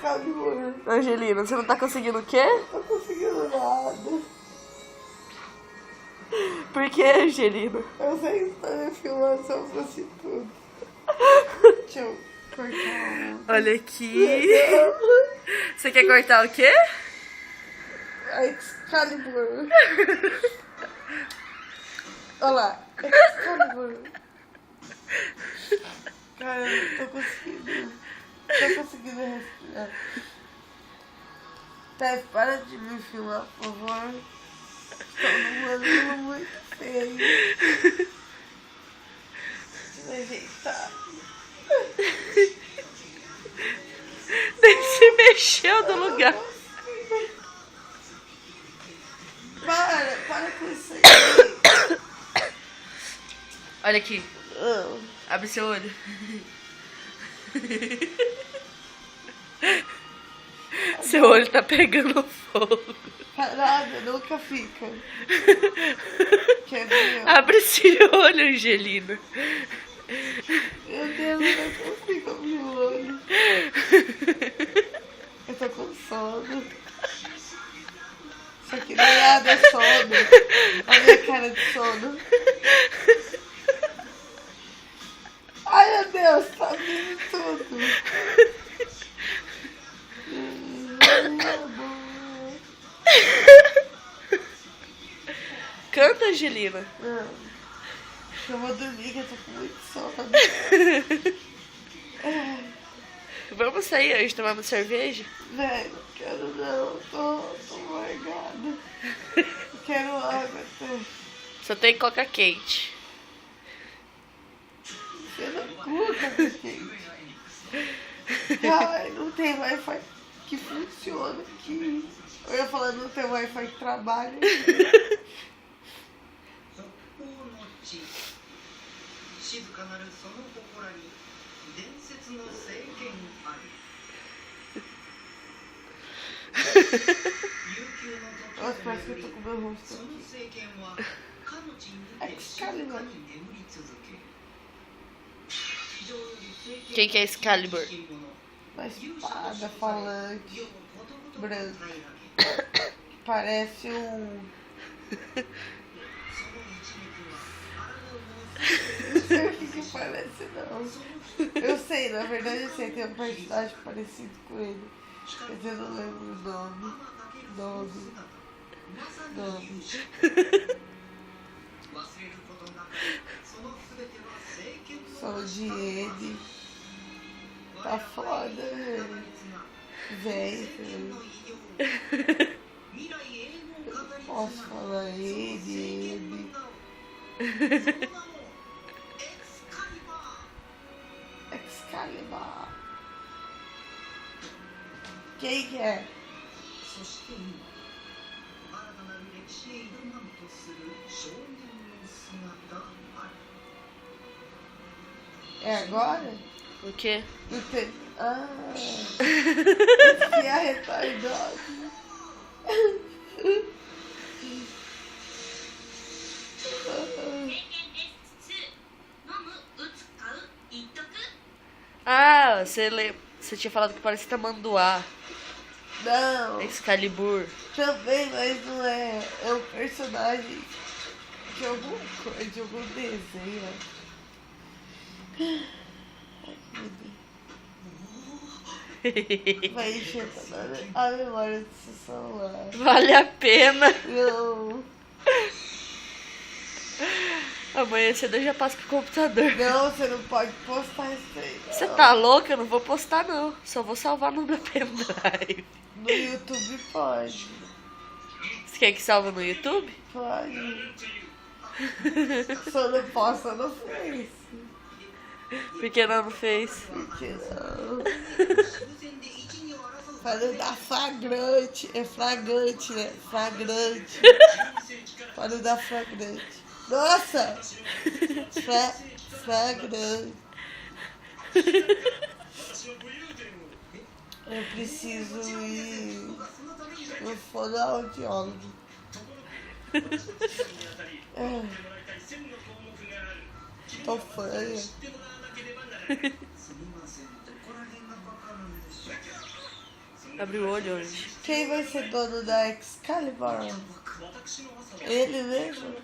Excalibur. Angelina, você não tá conseguindo o quê? Não tô conseguindo nada. Por que, Angelina? Eu sei que tá me filmando, sou prostituta. Deixa eu cortar. Olha aqui. Você quer cortar o quê? A Excalibur. Olha lá. Excalibur. Cara, eu não tô conseguindo. Não tô conseguindo respirar. Tess, para de me filmar, por favor. Estou num ângulo muito feio. Deixa eu ajeitar. Nem se mexeu do lugar. Para com isso aí. Olha aqui. Não. Abre seu olho. Seu olho tá pegando fogo. Caralho, nunca fica. Quer ver? Abre esse olho, Angelina. Meu Deus, eu não consigo abrir o olho. Eu tô com sono. Isso aqui não é nada, é sono. Olha a minha cara de sono. Ai, meu Deus, tá abrindo tudo. Canta, Angelina. Não. Eu vou dormir, que eu tô com muito sono. Vamos sair hoje tomar uma cerveja? Velho, não quero não. Tô largada. Eu quero água até. Só tem coca quente. Você não curta, quente. Ai, não tem Wi-Fi que funciona aqui. Eu ia falar, não tem Wi-Fi que trabalha. Nossa, parece que eu tô com meu rosto aqui. Excalibur. Quem que é Excalibur? Uma espada falante branca. Parece um... Não sei o que parece, não. Eu sei, na verdade eu sei, tem um personagem parecido com ele. Mas eu não lembro o nome. Só de ele. Tá foda, velho. Velho. Posso falar ele. Excalibur. Quem que é? É agora? O quê? Ah, que é retardado. Ah, você tinha falado que parece tamanduá. Não, Excalibur. também, mas não é. É um personagem de algum desenho. Ai, meu Deus. Vai encher toda a memória do seu celular. Vale a pena. Não, Amanhã cedo eu já passo pro computador. não, você não pode postar isso aí. Não. Você tá louca? Eu não vou postar, não. Só vou salvar no meu pendrive. No YouTube pode. Você quer que salve no YouTube? Pode. Só não posta no Face. Por que não fez? Porque não. Pra não dar flagrante. É flagrante, né? Flagrante. Pra não dar flagrante. Nossa! Flagrante. Eu preciso ir no fonoaudiólogo. Tô fanha. Abre o olho hoje. Quem vai ser dono da Excalibur? Ele mesmo?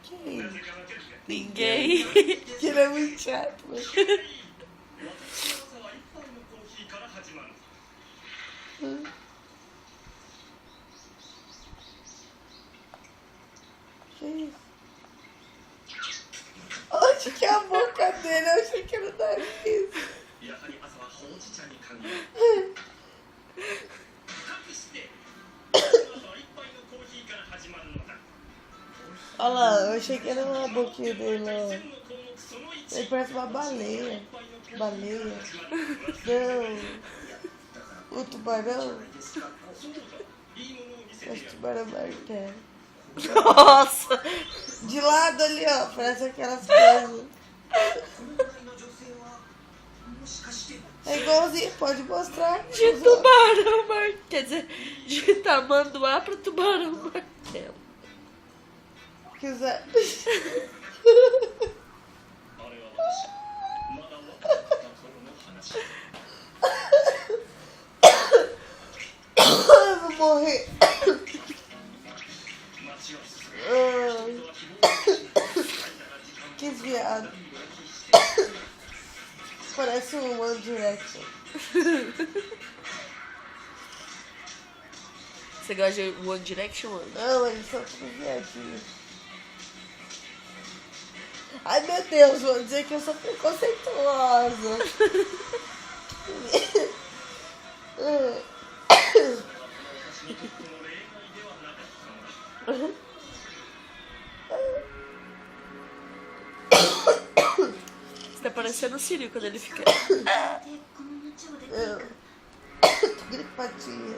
Quem? Ninguém. Que ele é muito chato, mano. Que isso? Onde que é a boca dele? Eu achei que era o nariz. Olha lá, eu achei que era uma boquinha dele, ó. Ele parece uma baleia. Baleia. Não. O tubarão. Acho tubarão martelo. Nossa! De lado ali, ó. Parece aquelas coisas. É igualzinho, pode mostrar. De tubarão martelo. Quer dizer, de tamanduá pra tubarão martelo. Quiser. Eu vou morrer. Que viado. Parece um One Direction. Você gosta de One Direction, mano? Não, eles são tudo viadinhos. Ai, meu Deus, vou dizer que eu sou preconceituosa. Você tá parecendo o Sírio quando ele fica... Tô gripadinha.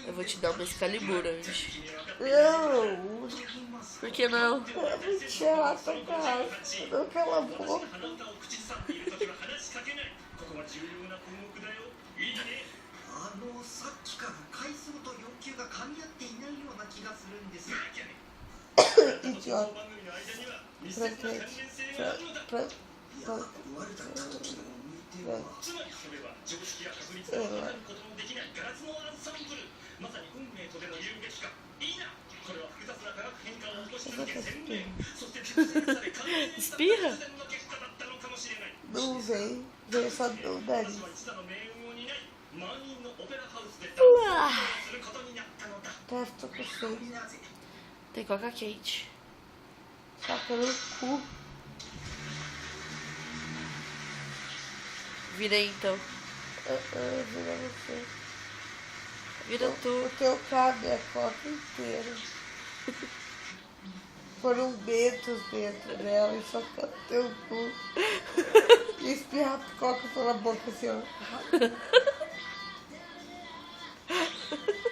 Eu vou te dar uma Excalibur hoje. Não, Por que não? é muito chato, cara. Não cala a boca. さっきから回数と要求が噛み合っていないような気がするんです。 Idiota. 番組の間には密 Pra 接な quê? 関連性があるのだ。 Pra... 悪だった時に向いては。つまりそれは常識や確率が分かることのできないガラスのアンサンブル。まさに運命とでも言うべきか。いいな。これは複雑な化学変化を起こし続け1000年。そして熟成され完成された突然の結果だったのかもしれない。 Não vem, vem só do nariz. 一座の命運を担い、満員のオペラハウスで Uau. することになったのだ。 Tá, tô com fome. なぜ Tem coca quente. Saca no cu. Vira aí, então. Vira você. Vira tu. O teu cabe a coca inteira. Foram bentos dentro dela e socar o teu cu. E espirrar coca pela boca assim, ó.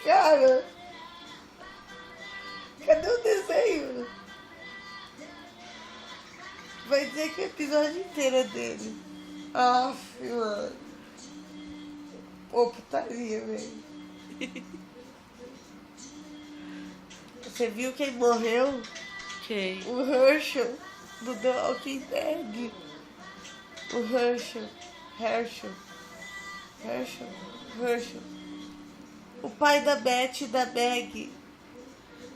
Cara, cadê o desenho? Vai dizer que o episódio inteiro é dele. Aff, mano. Pô, putaria, velho. Você viu quem morreu? Ok. O Herschel, do The Walking Dead. O Herschel. O pai da Beth e da Meg.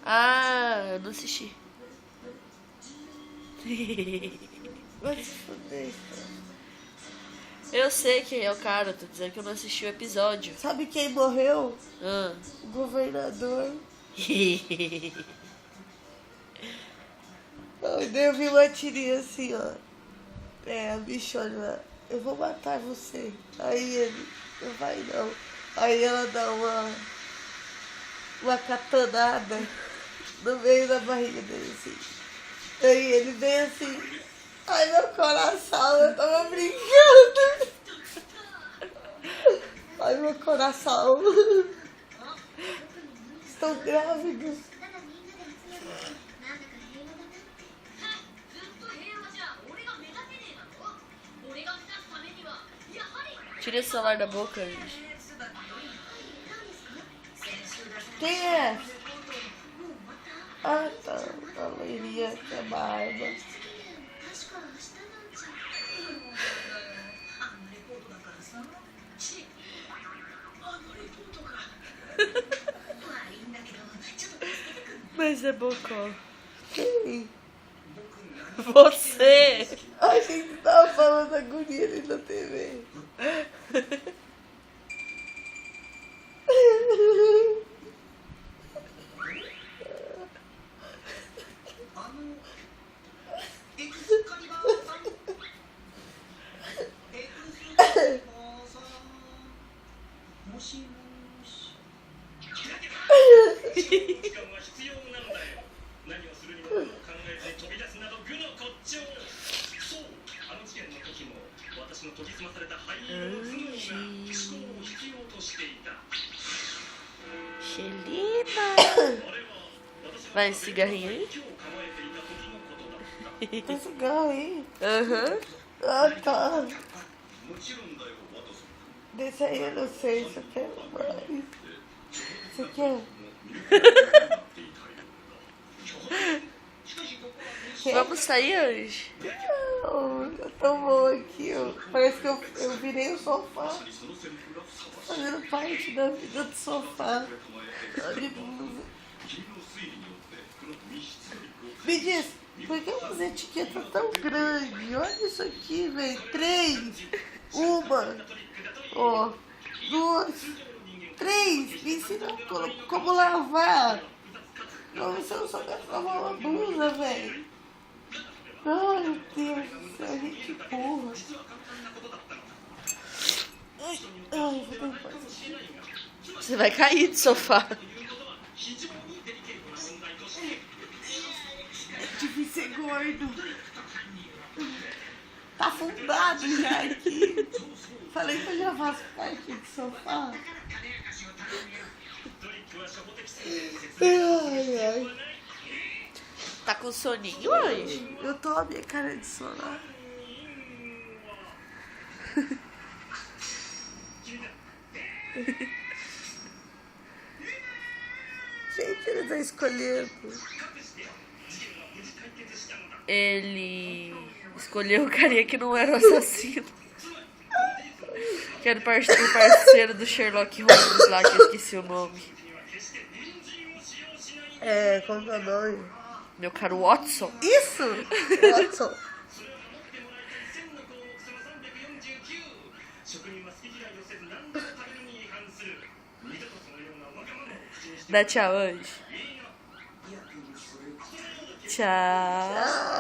Ah, eu não assisti. Vai se fuder, cara. Eu sei quem é o cara, tô dizendo que eu não assisti o episódio. Sabe quem morreu? Ah. O governador. E daí eu vi uma tirinha assim, ó. É, a bichona lá. Eu vou matar você. Aí ele, não vai não. Aí ela dá uma catanada no meio da barriga dele, assim. Aí ele vem assim. Ai, meu coração, eu tava brincando. Ai, meu coração. Estou grávidos. Tira esse celular da boca, gente. Quem é? Ah, tá. A loirinha que é barba. Mas é bocó. Quem? Você! A gente tava falando da agonia ali na TV. Xelina! Vai, cigarrinho aí? Tem cigarro aí? Aham. Ah, tá. Desse aí eu não sei, isso aqui é mais. Isso aqui é... Vamos sair hoje? Não, eu tô bom aqui, ó. Parece que eu virei o sofá. Fazendo parte da vida do sofá. Olha, me diz, por que umas etiquetas tão grandes? Olha isso aqui, velho. 3. Uma. Ó. 2. 3. Me ensina como lavar. Não, você não souber lavar uma blusa, velho. Ai, meu Deus do céu, gente burra. Ai, vou tentar. Você vai cair do sofá. É difícil ser gordo. Tá afundado já aqui. Falei que eu já faço parte do sofá. Ai, ai. Tá com soninho hoje? Eu tô a minha cara de sono. Gente, ele tá escolhendo. Ele escolheu o carinha que não era o assassino. Que era o parceiro do Sherlock Holmes lá, que eu esqueci o nome. É, como que é o nome? Meu caro Watson. Isso! Watson. Dá tchau hoje. Tchau.